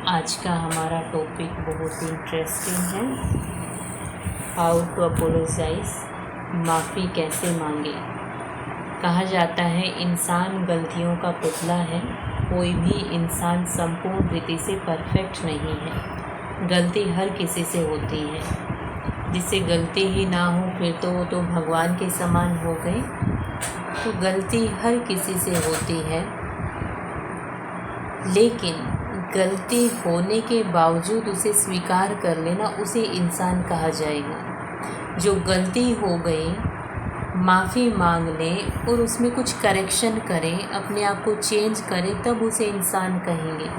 आज का हमारा टॉपिक बहुत ही इंटरेस्टिंग है। हाउ टू अपोलोजाइज, माफ़ी कैसे मांगे। कहा जाता है इंसान गलतियों का पुतला है। कोई भी इंसान संपूर्ण रीति से परफेक्ट नहीं है। गलती हर किसी से होती है। जिससे गलती ही ना हो फिर तो वो तो भगवान के समान हो गए। तो गलती हर किसी से होती है, लेकिन गलती होने के बावजूद उसे स्वीकार कर लेना, उसे इंसान कहा जाएगा। जो गलती हो गई माफ़ी मांग ले और उसमें कुछ करेक्शन करें, अपने आप को चेंज करें, तब उसे इंसान कहेंगे।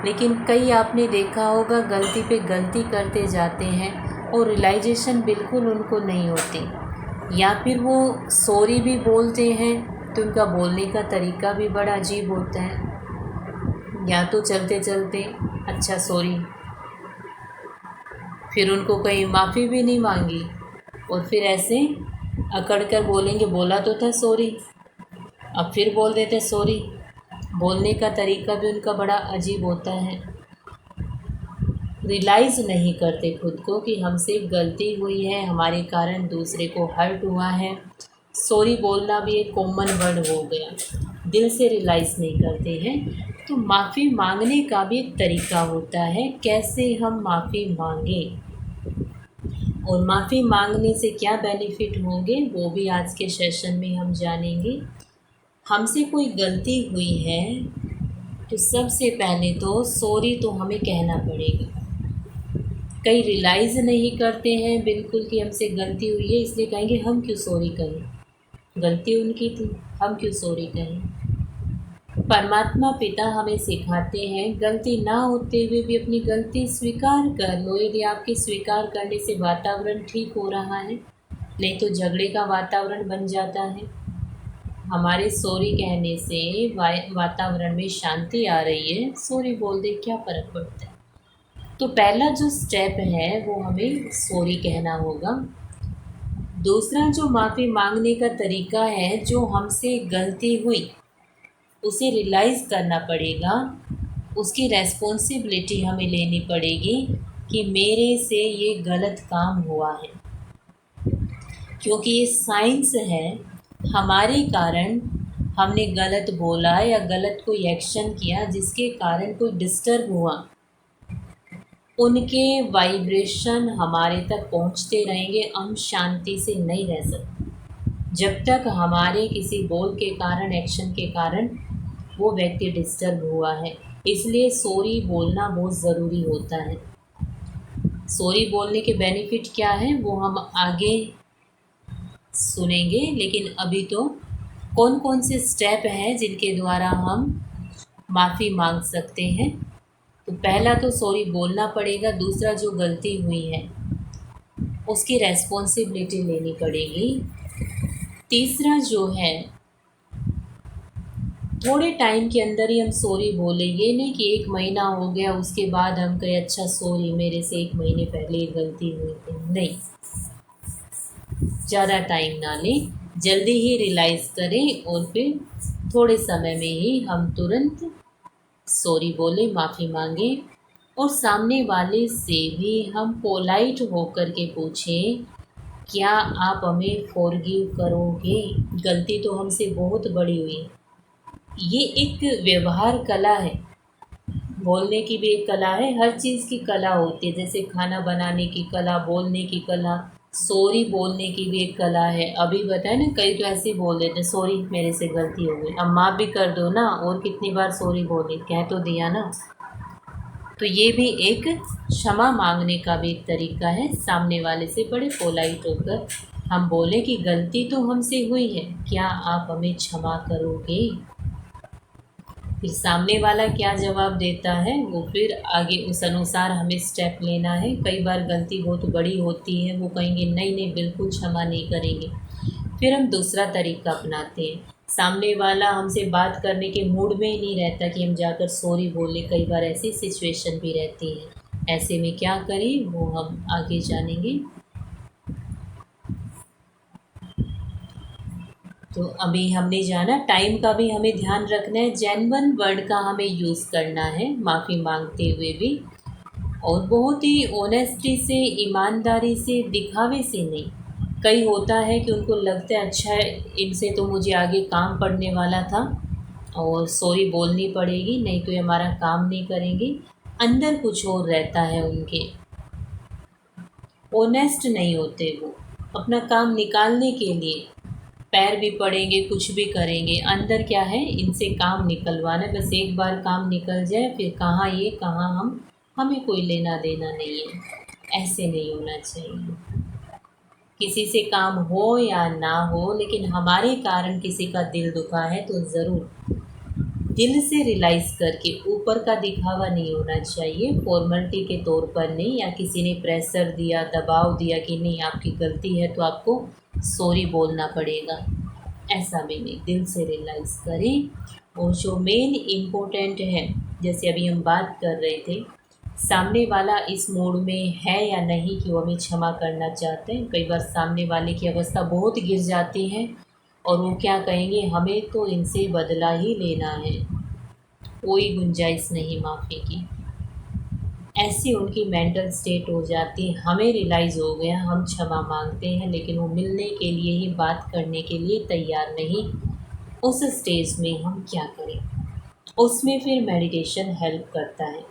लेकिन कई आपने देखा होगा गलती पे गलती करते जाते हैं और रियलाइजेशन बिल्कुल उनको नहीं होती, या फिर वो सॉरी भी बोलते हैं तो उनका बोलने का तरीका भी बड़ा अजीब होता है। या तो चलते चलते अच्छा सॉरी, फिर उनको कहीं माफ़ी भी नहीं मांगी और फिर ऐसे अकड़ कर बोलेंगे बोला तो था सॉरी, अब फिर बोल देते सॉरी। बोलने का तरीका भी उनका बड़ा अजीब होता है। रियलाइज़ नहीं करते खुद को कि हमसे गलती हुई है, हमारे कारण दूसरे को हर्ट हुआ है। सॉरी बोलना भी एक कॉमन वर्ड हो गया, दिल से रियलाइज़ नहीं करते हैं। तो माफ़ी मांगने का भी एक तरीका होता है, कैसे हम माफ़ी मांगें और माफ़ी मांगने से क्या बेनिफिट होंगे वो भी आज के सेशन में हम जानेंगे। हमसे कोई गलती हुई है तो सबसे पहले तो सॉरी तो हमें कहना पड़ेगा। कई रियलाइज़ नहीं करते हैं बिल्कुल कि हमसे गलती हुई है, इसलिए कहेंगे हम क्यों सॉरी करें, गलती उनकी थी, हम क्यों सॉरी करें। परमात्मा पिता हमें सिखाते हैं गलती ना होते हुए भी अपनी गलती स्वीकार कर लो। यदि आपके स्वीकार करने से वातावरण ठीक हो रहा है, नहीं तो झगड़े का वातावरण बन जाता है। हमारे सॉरी कहने से वातावरण में शांति आ रही है, सॉरी बोल दे क्या फ़र्क पड़ता है। तो पहला जो स्टेप है वो हमें सॉरी कहना होगा। दूसरा जो माफ़ी मांगने का तरीका है, जो हमसे गलती हुई उसे रियलाइज़ करना पड़ेगा, उसकी रेस्पॉन्सिबिलिटी हमें लेनी पड़ेगी कि मेरे से ये गलत काम हुआ है, क्योंकि ये साइंस है। हमारे कारण हमने गलत बोला या गलत कोई एक्शन किया जिसके कारण कोई डिस्टर्ब हुआ, उनके वाइब्रेशन हमारे तक पहुंचते रहेंगे। हम शांति से नहीं रह सकते जब तक हमारे किसी बोल के कारण, एक्शन के कारण वो व्यक्ति डिस्टर्ब हुआ है। इसलिए सॉरी बोलना बहुत ज़रूरी होता है। सॉरी बोलने के बेनिफिट क्या है वो हम आगे सुनेंगे, लेकिन अभी तो कौन कौन से स्टेप हैं जिनके द्वारा हम माफ़ी मांग सकते हैं। तो पहला तो सॉरी बोलना पड़ेगा। दूसरा जो गलती हुई है उसकी रेस्पॉन्सिबिलिटी लेनी पड़ेगी। तीसरा जो है थोड़े टाइम के अंदर ही हम सॉरी बोले, ये नहीं कि 1 महीना हो गया उसके बाद हम कहें अच्छा सॉरी मेरे से 1 महीने पहले गलती हुई थी। नहीं, ज़्यादा टाइम ना लें, जल्दी ही रियलाइज़ करें और फिर थोड़े समय में ही हम तुरंत सॉरी बोले, माफ़ी मांगे। और सामने वाले से भी हम पोलाइट होकर के पूछें क्या आप हमें फॉरगिव करोगे, गलती तो हमसे बहुत बड़ी हुई। ये एक व्यवहार कला है, बोलने की भी एक कला है। हर चीज़ की कला होती है, जैसे खाना बनाने की कला, बोलने की कला, सॉरी बोलने की भी एक कला है। अभी बताए ना, कई तो ऐसे ही बोल देते सॉरी मेरे से गलती हो गई। अब माफ़ भी कर दो ना, और कितनी बार सॉरी बोले, कह तो दिया ना। तो ये भी एक क्षमा मांगने का भी एक तरीका है। सामने वाले से बड़े पोलाइट होकर हम बोलें कि गलती तो हमसे हुई है, क्या आप हमें क्षमा करोगे। फिर सामने वाला क्या जवाब देता है वो फिर आगे उस अनुसार हमें स्टेप लेना है। कई बार गलती बहुत बड़ी होती है, वो कहेंगे नहीं नहीं बिल्कुल क्षमा नहीं करेंगे। फिर हम दूसरा तरीका अपनाते हैं। सामने वाला हमसे बात करने के मूड में ही नहीं रहता कि हम जाकर सॉरी बोलें। कई बार ऐसी सिचुएशन भी रहती है। ऐसे में क्या करें वो हम आगे जानेंगे। तो अभी हमने जाना टाइम का भी हमें ध्यान रखना है, जेन्युइन वर्ड का हमें यूज़ करना है माफ़ी मांगते हुए भी, और बहुत ही ऑनेस्टी से, ईमानदारी से, दिखावे से नहीं। कई होता है कि उनको लगता है अच्छा है, इनसे तो मुझे आगे काम पड़ने वाला था और सॉरी बोलनी पड़ेगी, नहीं तो ये हमारा काम नहीं करेंगे। अंदर कुछ और रहता है उनके, ऑनेस्ट नहीं होते वो। अपना काम निकालने के लिए पैर भी पड़ेंगे, कुछ भी करेंगे, अंदर क्या है, इनसे काम निकलवाना है। बस एक बार काम निकल जाए फिर कहाँ ये कहाँ हम, हमें कोई लेना देना नहीं है। ऐसे नहीं होना चाहिए। किसी से काम हो या ना हो, लेकिन हमारे कारण किसी का दिल दुखा है तो ज़रूर दिल से रियलाइज़ करके, ऊपर का दिखावा नहीं होना चाहिए, फॉर्मेलिटी के तौर पर नहीं, या किसी ने प्रेशर दिया, दबाव दिया कि नहीं आपकी गलती है तो आपको सॉरी बोलना पड़ेगा, ऐसा भी नहीं। दिल से रियलाइज़ करें। और जो मेन इम्पोर्टेंट है, जैसे अभी हम बात कर रहे थे, सामने वाला इस मूड में है या नहीं कि वो हमें क्षमा करना चाहते हैं। कई बार सामने वाले की अवस्था बहुत गिर जाती है और वो क्या कहेंगे, हमें तो इनसे बदला ही लेना है, कोई गुंजाइश नहीं माफ़ी की। ऐसी उनकी मेंटल स्टेट हो जाती है। हमें रियलाइज़ हो गया, हम क्षमा मांगते हैं, लेकिन वो मिलने के लिए ही, बात करने के लिए तैयार नहीं। उस स्टेज में हम क्या करें? उसमें फिर मेडिटेशन हेल्प करता है।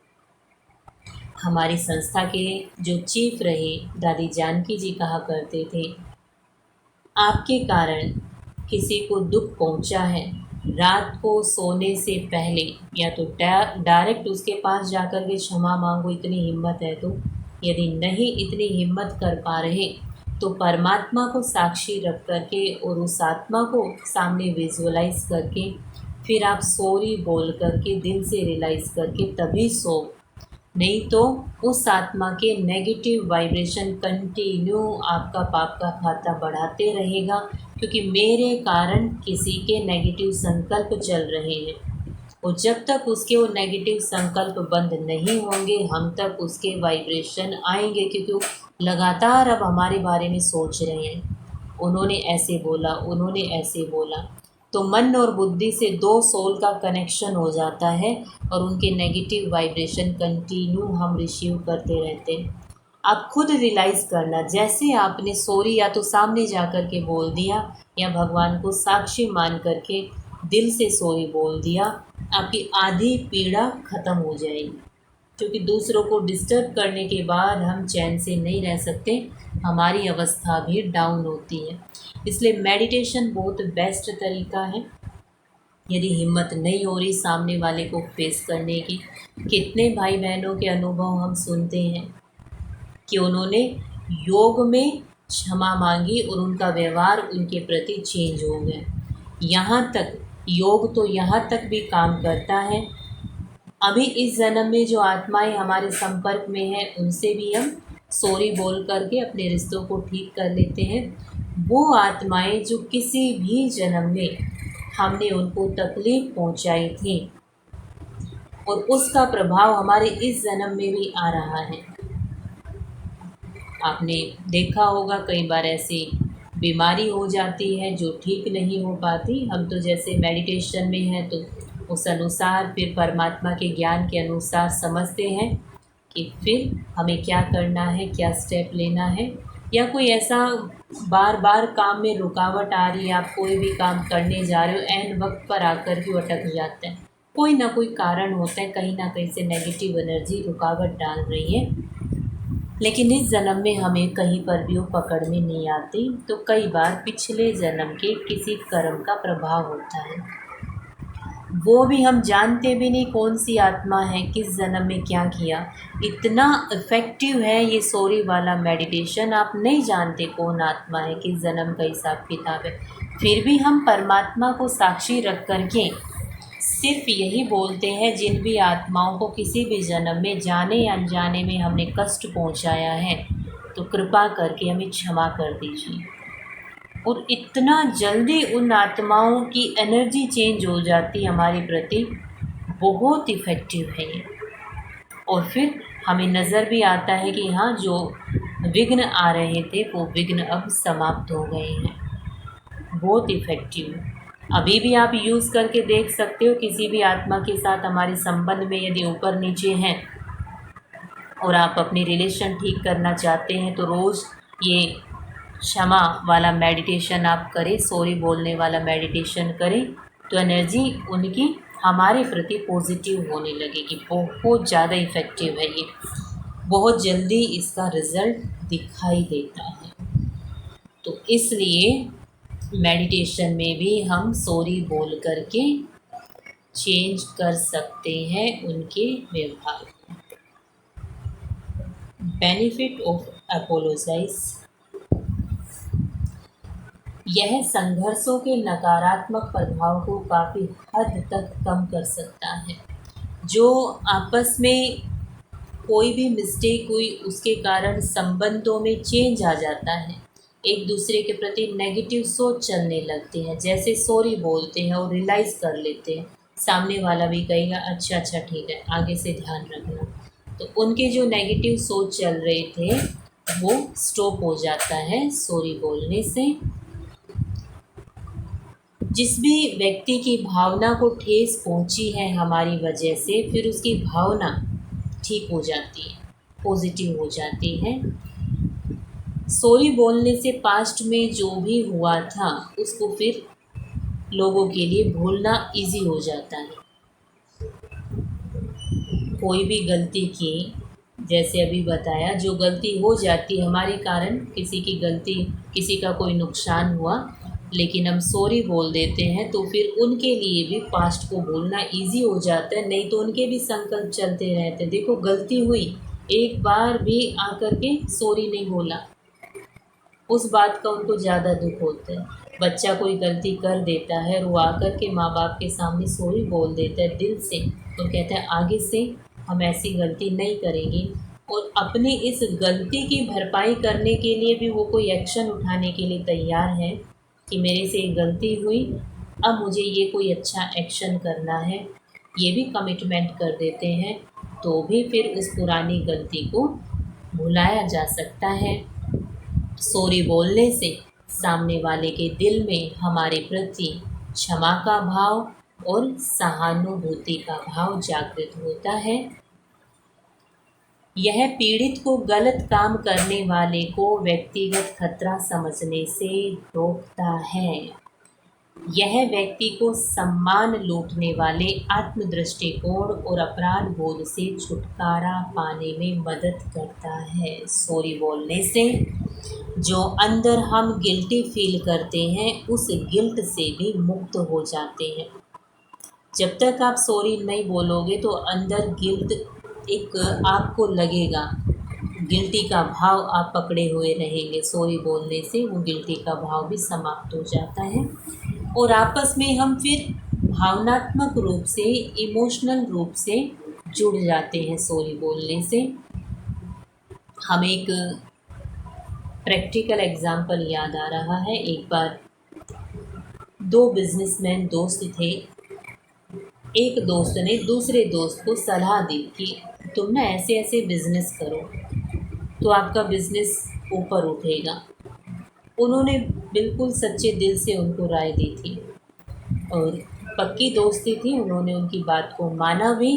हमारी संस्था के जो चीफ रहे दादी जानकी जी कहा करते थे, आपके कारण किसी को दुख पहुंचा है, रात को सोने से पहले या तो डायरेक्ट उसके पास जाकर के क्षमा मांगो, इतनी हिम्मत है तो। यदि नहीं इतनी हिम्मत कर पा रहे तो परमात्मा को साक्षी रख करके और उस आत्मा को सामने विजुअलाइज करके फिर आप सॉरी बोल करके दिल से रियलाइज़ करके तभी सो। नहीं तो उस आत्मा के नेगेटिव वाइब्रेशन कंटिन्यू आपका पाप का खाता बढ़ाते रहेगा, क्योंकि मेरे कारण किसी के नेगेटिव संकल्प चल रहे हैं, और जब तक उसके वो नेगेटिव संकल्प बंद नहीं होंगे हम तक उसके वाइब्रेशन आएंगे, क्योंकि वो लगातार अब हमारे बारे में सोच रहे हैं, उन्होंने ऐसे बोला, उन्होंने ऐसे बोला। तो मन और बुद्धि से दो सोल का कनेक्शन हो जाता है और उनके नेगेटिव वाइब्रेशन कंटिन्यू हम रिसीव करते रहते हैं। आप खुद रियलाइज़ करना, जैसे आपने सॉरी या तो सामने जा कर के बोल दिया या भगवान को साक्षी मान करके दिल से सॉरी बोल दिया, आपकी आधी पीड़ा ख़त्म हो जाएगी। क्योंकि दूसरों को डिस्टर्ब करने के बाद हम चैन से नहीं रह सकते, हमारी अवस्था भी डाउन होती है। इसलिए मेडिटेशन बहुत बेस्ट तरीका है। यदि हिम्मत नहीं हो रही सामने वाले को फेस करने की, कितने भाई बहनों के अनुभव हम सुनते हैं कि उन्होंने योग में क्षमा मांगी और उनका व्यवहार उनके प्रति चेंज हो गया। यहाँ तक योग तो यहाँ तक भी काम करता है। अभी इस जन्म में जो आत्माएं हमारे संपर्क में हैं उनसे भी हम सॉरी बोल करके अपने रिश्तों को ठीक कर लेते हैं। वो आत्माएं जो किसी भी जन्म में हमने उनको तकलीफ़ पहुंचाई थी और उसका प्रभाव हमारे इस जन्म में भी आ रहा है। आपने देखा होगा कई बार ऐसी बीमारी हो जाती है जो ठीक नहीं हो पाती। हम तो जैसे मेडिटेशन में हैं तो उस अनुसार फिर परमात्मा के ज्ञान के अनुसार समझते हैं कि फिर हमें क्या करना है, क्या स्टेप लेना है। या कोई ऐसा बार बार काम में रुकावट आ रही है, आप कोई भी काम करने जा रहे हो, एंड वक्त पर आकर के अटक जाते हैं, कोई ना कोई कारण होता है, कहीं ना कहीं से नेगेटिव एनर्जी रुकावट डाल रही है। लेकिन इस जन्म में हमें कहीं पर भी वो पकड़ में नहीं आती, तो कई बार पिछले जन्म के किसी कर्म का प्रभाव होता है। वो भी हम जानते भी नहीं कौन सी आत्मा है, किस जन्म में क्या किया। इतना इफ़ेक्टिव है ये सॉरी वाला मेडिटेशन, आप नहीं जानते कौन आत्मा है, किस जन्म का हिसाब किताब है। फिर भी हम परमात्मा को साक्षी रख करके सिर्फ यही बोलते हैं, जिन भी आत्माओं को किसी भी जन्म में जाने या अनजाने में हमने कष्ट पहुंचाया है तो कृपा करके हमें क्षमा कर दीजिए। और इतना जल्दी उन आत्माओं की एनर्जी चेंज हो जाती है हमारे प्रति, बहुत इफ़ेक्टिव है ये। और फिर हमें नज़र भी आता है कि हाँ, जो विघ्न आ रहे थे वो विघ्न अब समाप्त हो गए हैं। बहुत इफ़ेक्टिव। अभी भी आप यूज़ करके देख सकते हो। किसी भी आत्मा के साथ हमारे संबंध में यदि ऊपर नीचे हैं और आप अपनी रिलेशन ठीक करना चाहते हैं तो रोज़ ये क्षमा वाला मेडिटेशन आप करें, सॉरी बोलने वाला मेडिटेशन करें, तो एनर्जी उनकी हमारे प्रति पॉजिटिव होने लगेगी। बहुत ज़्यादा इफ़ेक्टिव है ये, बहुत जल्दी इसका रिज़ल्ट दिखाई देता है। तो इसलिए मेडिटेशन में भी हम सॉरी बोल करके चेंज कर सकते हैं उनके व्यवहार को। बेनिफिट ऑफ अपोलोजाइज, यह संघर्षों के नकारात्मक प्रभाव को काफ़ी हद तक कम कर सकता है। जो आपस में कोई भी मिस्टेक हुई उसके कारण संबंधों में चेंज आ जाता है, एक दूसरे के प्रति नेगेटिव सोच चलने लगती है, जैसे सॉरी बोलते हैं और रियलाइज़ कर लेते हैं, सामने वाला भी कहेगा अच्छा ठीक है आगे से ध्यान रखना। तो उनके जो नेगेटिव सोच चल रहे थे वो स्टॉप हो जाता है सॉरी बोलने से। जिस भी व्यक्ति की भावना को ठेस पहुंची है हमारी वजह से, फिर उसकी भावना ठीक हो जाती है, पॉजिटिव हो जाती है। सॉरी बोलने से पास्ट में जो भी हुआ था उसको फिर लोगों के लिए भूलना इजी हो जाता है। कोई भी गलती की, जैसे अभी बताया, जो गलती हो जाती है हमारे कारण, किसी की गलती, किसी का कोई नुकसान हुआ, लेकिन हम सॉरी बोल देते हैं तो फिर उनके लिए भी पास्ट को भूलना इजी हो जाता है। नहीं तो उनके भी संकल्प चलते रहते, देखो गलती हुई, एक बार भी आकर के सॉरी नहीं बोला, उस बात का उनको ज़्यादा दुख होता है। बच्चा कोई गलती कर देता है और वो आकर के माँ बाप के सामने सॉरी बोल देता है दिल से, और कहता है आगे से हम ऐसी गलती नहीं करेंगे, और अपनी इस गलती की भरपाई करने के लिए भी वो कोई एक्शन उठाने के लिए तैयार है कि मेरे से एक गलती हुई, अब मुझे ये कोई अच्छा एक्शन करना है, ये भी कमिटमेंट कर देते हैं, तो भी फिर उस पुरानी गलती को भुलाया जा सकता है। सॉरी बोलने से सामने वाले के दिल में हमारे प्रति क्षमा का भाव और सहानुभूति का भाव जागृत होता है। यह पीड़ित को गलत काम करने वाले को व्यक्तिगत खतरा समझने से रोकता है। यह व्यक्ति को सम्मान लूटने वाले आत्मदृष्टिकोण और अपराध बोध से छुटकारा पाने में मदद करता है। सॉरी बोलने से जो अंदर हम गिल्टी फील करते हैं उस गिल्ट से भी मुक्त हो जाते हैं। जब तक आप सॉरी नहीं बोलोगे तो अंदर गिल्ट एक आपको लगेगा, गिल्टी का भाव आप पकड़े हुए रहेंगे। सॉरी बोलने से वो गिल्टी का भाव भी समाप्त हो जाता है और आपस में हम फिर भावनात्मक रूप से, इमोशनल रूप से जुड़ जाते हैं। सॉरी बोलने से हम एक प्रैक्टिकल एग्जाम्पल याद आ रहा है। एक बार दो बिजनेसमैन दोस्त थे। एक दोस्त ने दूसरे दोस्त को सलाह दी कि तुम ना ऐसे ऐसे बिजनेस करो तो आपका बिजनेस ऊपर उठेगा। उन्होंने बिल्कुल सच्चे दिल से उनको राय दी थी और पक्की दोस्ती थी, उन्होंने उनकी बात को माना भी,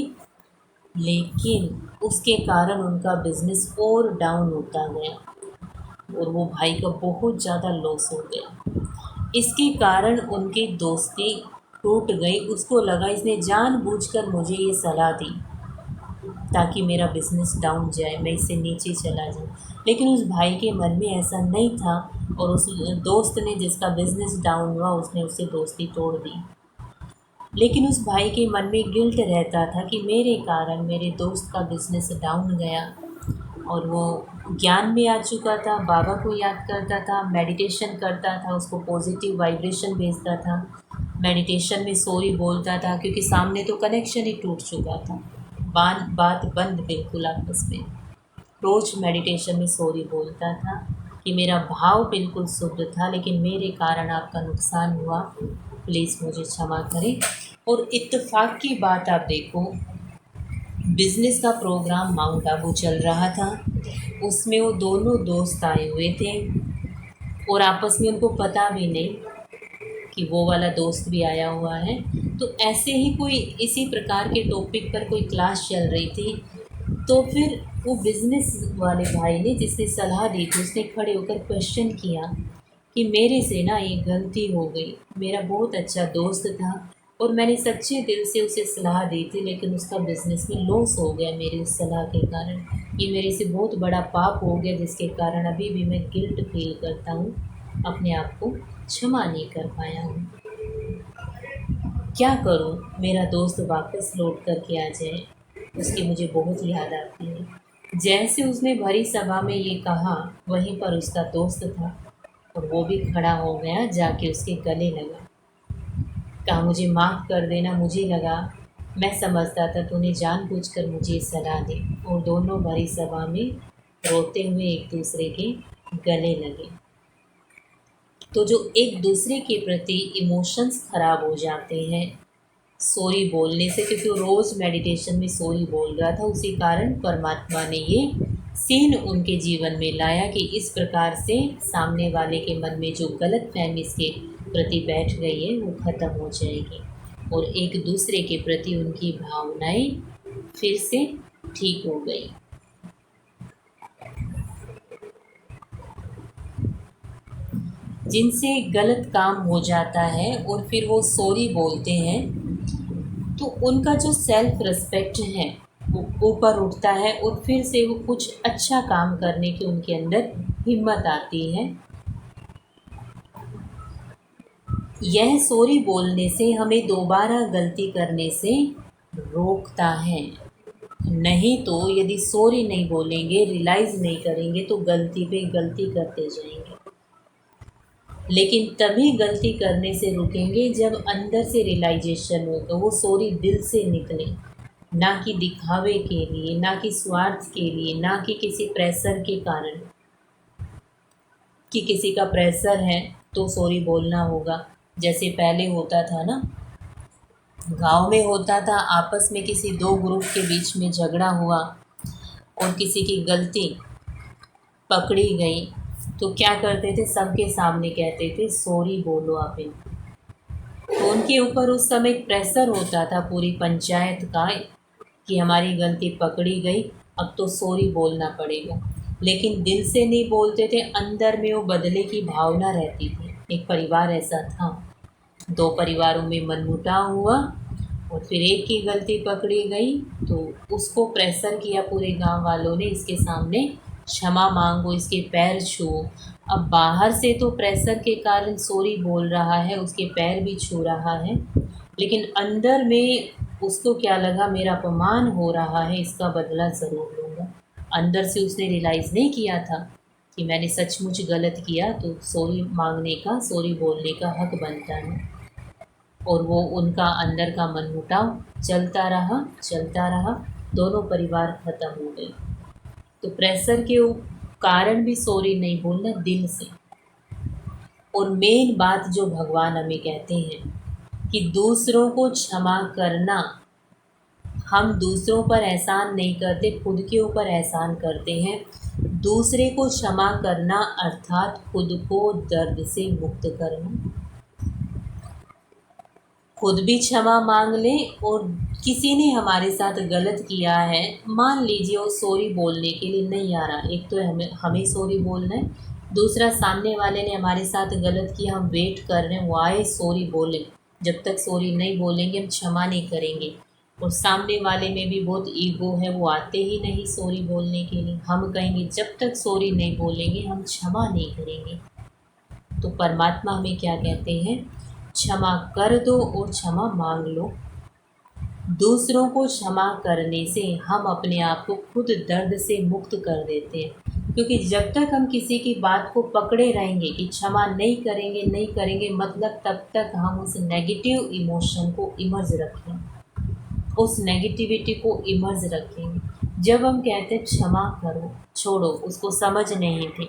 लेकिन उसके कारण उनका बिजनेस और डाउन होता गया और वो भाई का बहुत ज़्यादा लॉस हो गया। इसके कारण उनकी दोस्ती टूट गई। उसको लगा इसने जानबूझकर मुझे ये सलाह दी ताकि मेरा बिज़नेस डाउन जाए, मैं इससे नीचे चला जाऊँ, लेकिन उस भाई के मन में ऐसा नहीं था और उस दोस्त ने, जिसका बिज़नेस डाउन हुआ, उसने उससे दोस्ती तोड़ दी। लेकिन उस भाई के मन में गिल्ट रहता था कि मेरे कारण मेरे दोस्त का बिज़नेस डाउन गया। और वो ज्ञान में आ चुका था, बाबा को याद करता था, मेडिटेशन करता था, उसको पॉजिटिव वाइब्रेशन भेजता था, मेडिटेशन में सॉरी बोलता था, क्योंकि सामने तो कनेक्शन ही टूट चुका था, बात बंद बिल्कुल आपस में। रोज़ मेडिटेशन में सॉरी बोलता था कि मेरा भाव बिल्कुल शुद्ध था, लेकिन मेरे कारण आपका नुकसान हुआ, प्लीज़ मुझे क्षमा करें। और इत्तेफाक की बात आप देखो, बिज़नेस का प्रोग्राम माउंट आबू चल रहा था, उसमें वो दोनों दोस्त आए हुए थे और आपस में उनको पता भी नहीं कि वो वाला दोस्त भी आया हुआ है। तो ऐसे ही कोई इसी प्रकार के टॉपिक पर कोई क्लास चल रही थी, तो फिर वो बिज़नेस वाले भाई ने जिसने सलाह दी थी उसने खड़े होकर क्वेश्चन किया कि मेरे से ना ये गलती हो गई, मेरा बहुत अच्छा दोस्त था और मैंने सच्चे दिल से उसे सलाह दी थी, लेकिन उसका बिज़नेस में लॉस हो गया मेरी उस सलाह के कारण। ये मेरे से बहुत बड़ा पाप हो गया जिसके कारण अभी भी मैं गिल्ट फील करता हूँ, अपने आप को क्षमा नहीं कर पाया हूँ। क्या करूँ, मेरा दोस्त वापस लौट कर के आ जाए, उसकी मुझे बहुत याद आती है। जैसे उसने भरी सभा में ये कहा, वहीं पर उसका दोस्त था और वो भी खड़ा हो गया, जाके उसके गले लगा, कहा मुझे माफ़ कर देना, मुझे लगा मैं समझता था तूने जानबूझकर मुझे सलाह दी। और दोनों भरी सभा में रोते हुए एक दूसरे के गले लगे। तो जो एक दूसरे के प्रति इमोशंस ख़राब हो जाते हैं सॉरी बोलने से, क्योंकि वो रोज़ मेडिटेशन में सॉरी बोल रहा था, उसी कारण परमात्मा ने ये सीन उनके जीवन में लाया कि इस प्रकार से सामने वाले के मन में जो गलत फहमी इसके प्रति बैठ गई है वो ख़त्म हो जाएगी और एक दूसरे के प्रति उनकी भावनाएं फिर से ठीक हो गई। जिनसे गलत काम हो जाता है और फिर वो सॉरी बोलते हैं, तो उनका जो सेल्फ रिस्पेक्ट है वो ऊपर उठता है और फिर से वो कुछ अच्छा काम करने की उनके अंदर हिम्मत आती है। यह सॉरी बोलने से हमें दोबारा गलती करने से रोकता है। नहीं तो यदि सॉरी नहीं बोलेंगे, रियलाइज़ नहीं करेंगे, तो गलती पे गलती करते जाएंगे। लेकिन तभी गलती करने से रुकेंगे जब अंदर से रियलाइजेशन हो, तो वो सॉरी दिल से निकले, ना कि दिखावे के लिए, ना कि स्वार्थ के लिए, ना कि किसी प्रेशर के कारण कि किसी का प्रेशर है तो सॉरी बोलना होगा। जैसे पहले होता था ना, गांव में होता था, आपस में किसी दो ग्रुप के बीच में झगड़ा हुआ और किसी की गलती पकड़ी गई, तो क्या करते थे, सबके सामने कहते थे सॉरी बोलो आप इनको। तो उनके ऊपर उस समय प्रेशर होता था पूरी पंचायत का कि हमारी गलती पकड़ी गई, अब तो सॉरी बोलना पड़ेगा। लेकिन दिल से नहीं बोलते थे, अंदर में वो बदले की भावना रहती थी। एक परिवार ऐसा था, दो परिवारों में मनमुटाव हुआ और फिर एक की गलती पकड़ी गई, तो उसको प्रेशर किया पूरे गांव वालों ने, इसके सामने क्षमा मांगो, इसके पैर छू। अब बाहर से तो प्रेशर के कारण सॉरी बोल रहा है, उसके पैर भी छू रहा है, लेकिन अंदर में उसको क्या लगा, मेरा अपमान हो रहा है, इसका बदला ज़रूर लूँगा। अंदर से उसने रियलाइज़ नहीं किया था कि मैंने सचमुच गलत किया, तो सॉरी मांगने का, सॉरी बोलने का हक बनता है। और वो उनका अंदर का मनमुटाव चलता रहा, दोनों परिवार ख़त्म हो गए। तो प्रेशर के कारण भी सॉरी नहीं बोलना दिल से। और मेन बात जो भगवान हमें कहते हैं कि दूसरों को क्षमा करना, हम दूसरों पर एहसान नहीं करते, खुद के ऊपर एहसान करते हैं। दूसरे को क्षमा करना अर्थात खुद को दर्द से मुक्त करना। खुद भी क्षमा मांग लें, और किसी ने हमारे साथ गलत किया है, मान लीजिए वो सॉरी बोलने के लिए नहीं आ रहा, एक तो हमें सॉरी बोलना है, दूसरा सामने वाले ने हमारे साथ गलत किया, हम वेट कर रहे हैं वो आए सॉरी बोलें। जब तक सॉरी नहीं बोलेंगे हम क्षमा नहीं करेंगे। और सामने वाले में भी बहुत ईगो है, वो आते ही नहीं सॉरी बोलने के लिए, हम कहेंगे जब तक सॉरी नहीं बोलेंगे हम क्षमा नहीं करेंगे। तो परमात्मा हमें क्या कहते हैं, क्षमा कर दो और क्षमा मांग लो। दूसरों को क्षमा करने से हम अपने आप को खुद दर्द से मुक्त कर देते हैं, क्योंकि जब तक हम किसी की बात को पकड़े रहेंगे कि क्षमा नहीं करेंगे, मतलब तब तक हम उस नेगेटिव इमोशन को इमर्ज रखें, उस नेगेटिविटी को इमर्ज रखेंगे। जब हम कहते हैं क्षमा करो, छोड़ो, उसको समझ नहीं थे,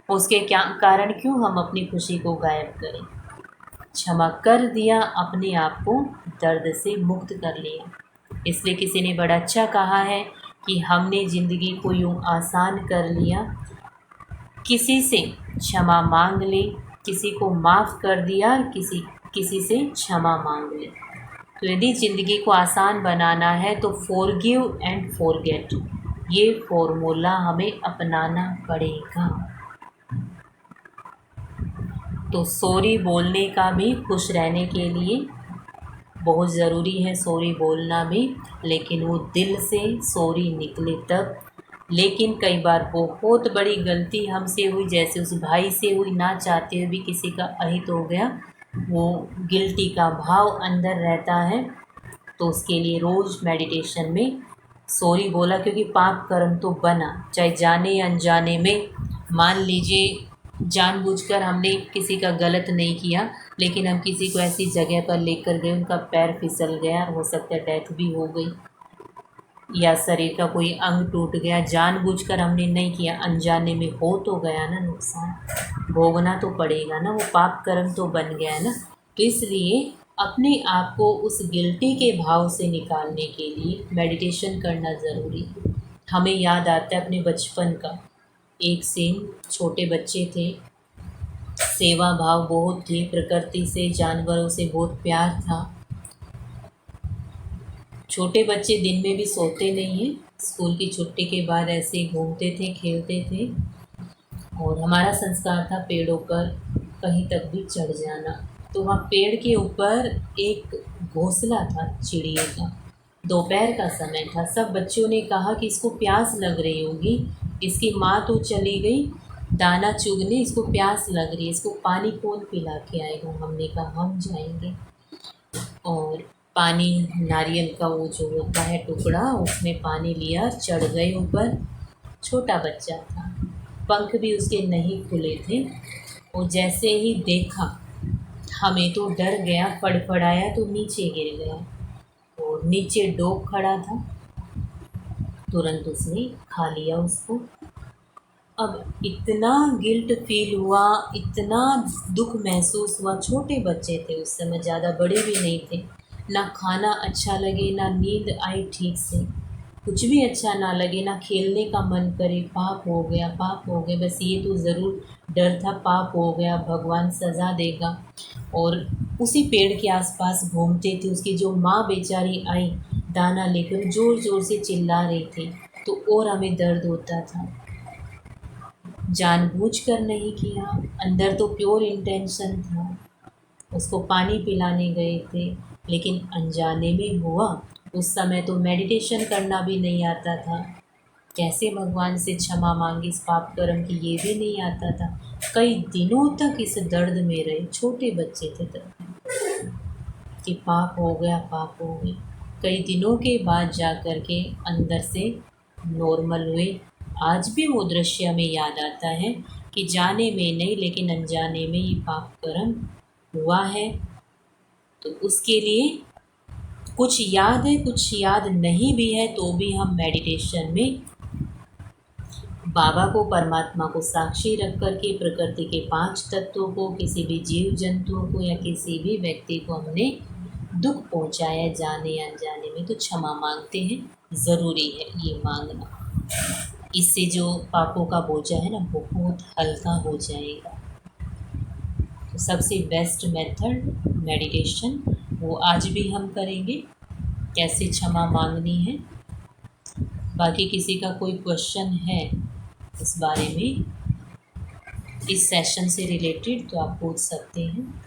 उसके क्या कारण क्यों हम अपनी खुशी को गायब करें। क्षमा कर दिया, अपने आप को दर्द से मुक्त कर लिया। इसलिए किसी ने बड़ा अच्छा कहा है कि हमने ज़िंदगी को यूँ आसान कर लिया, किसी से क्षमा मांग ले, किसी को माफ़ कर दिया, किसी से क्षमा मांग ले। तो यदि ज़िंदगी को आसान बनाना है तो फॉरगिव एंड फॉरगेट, ये फॉर्मूला हमें अपनाना पड़ेगा। तो सॉरी बोलने का भी, खुश रहने के लिए बहुत ज़रूरी है सॉरी बोलना भी, लेकिन वो दिल से सॉरी निकले तब। लेकिन कई बार बहुत बड़ी गलती हमसे हुई, जैसे उस भाई से हुई, ना चाहते हुए भी किसी का अहित हो गया, वो गिल्टी का भाव अंदर रहता है। तो उसके लिए रोज़ मेडिटेशन में सॉरी बोला, क्योंकि पाप कर्म तो बना, चाहे जाने या अनजाने में। मान लीजिए जानबूझकर हमने किसी का गलत नहीं किया, लेकिन हम किसी को ऐसी जगह पर लेकर गए, उनका पैर फिसल गया, हो सकता है डेथ भी हो गई, या शरीर का कोई अंग टूट गया, जानबूझकर हमने नहीं किया, अनजाने में हो तो गया ना नुकसान, भोगना तो पड़ेगा ना, वो पाप कर्म तो बन गया है ना। तो इसलिए अपने आप को उस गिल्टी के भाव से निकालने के लिए मेडिटेशन करना ज़रूरी है। हमें याद आता है अपने बचपन का एक सीन, छोटे बच्चे थे, सेवा भाव बहुत थी, प्रकृति से, जानवरों से बहुत प्यार था। छोटे बच्चे दिन में भी सोते नहीं हैं, स्कूल की छुट्टी के बाद ऐसे ही घूमते थे, खेलते थे, और हमारा संस्कार था पेड़ों पर कहीं तक भी चढ़ जाना। तो वहाँ पेड़ के ऊपर एक घोंसला था चिड़ियों का, दोपहर का समय था। सब बच्चों ने कहा कि इसको प्यास लग रही होगी, इसकी माँ तो चली गई दाना चुगने, इसको प्यास लग रही है, इसको पानी कौन पिला के आएगा। हमने कहा हम जाएंगे, और पानी, नारियल का वो जो होता है टुकड़ा, उसमें पानी लिया, चढ़ गए ऊपर। छोटा बच्चा था, पंख भी उसके नहीं खुले थे, और जैसे ही देखा हमें तो डर गया, फड़फड़ाया तो नीचे गिर गया, और नीचे डॉग खड़ा था, तुरंत उसने खा लिया उसको। अब इतना गिल्ट फील हुआ, इतना दुख महसूस हुआ, छोटे बच्चे थे उस समय, ज़्यादा बड़े भी नहीं थे, ना खाना अच्छा लगे, ना नींद आई ठीक से, कुछ भी अच्छा ना लगे, ना खेलने का मन करे, पाप हो गया, पाप हो गया, बस ये तो ज़रूर डर था, पाप हो गया, भगवान सज़ा देगा। और उसी पेड़ के आसपास घूमते थे, उसकी जो माँ बेचारी आई दाना लेकर, ज़ोर ज़ोर से चिल्ला रही थी, तो और हमें दर्द होता था। जानबूझकर नहीं किया, अंदर तो प्योर इंटेंशन था, उसको पानी पिलाने गए थे, लेकिन अनजाने में हुआ। उस समय तो मेडिटेशन करना भी नहीं आता था, कैसे भगवान से क्षमा मांगी इस पाप कर्म की, ये भी नहीं आता था। कई दिनों तक इस दर्द में रहे, छोटे बच्चे थे तब, कि पाप हो गया, पाप हो गया। कई दिनों के बाद जा कर के अंदर से नॉर्मल हुए। आज भी वो दृश्य हमें याद आता है कि जाने में नहीं, लेकिन अनजाने में ये पाप कर्म हुआ है। तो उसके लिए कुछ याद है, कुछ याद नहीं भी है, तो भी हम मेडिटेशन में बाबा को, परमात्मा को साक्षी रख कर के, प्रकृति के 5 तत्वों को, किसी भी जीव जंतुओं को या किसी भी व्यक्ति को हमने दुख पहुंचाया जाने या अनजाने में, तो क्षमा मांगते हैं। ज़रूरी है ये मांगना, इससे जो पापों का बोझा है ना बहुत हल्का हो जाएगा। तो सबसे बेस्ट मेथड मेडिटेशन, वो आज भी हम करेंगे, कैसे क्षमा मांगनी है। बाकी किसी का कोई क्वेश्चन है इस बारे में, इस सेशन से रिलेटेड, तो आप पूछ सकते हैं।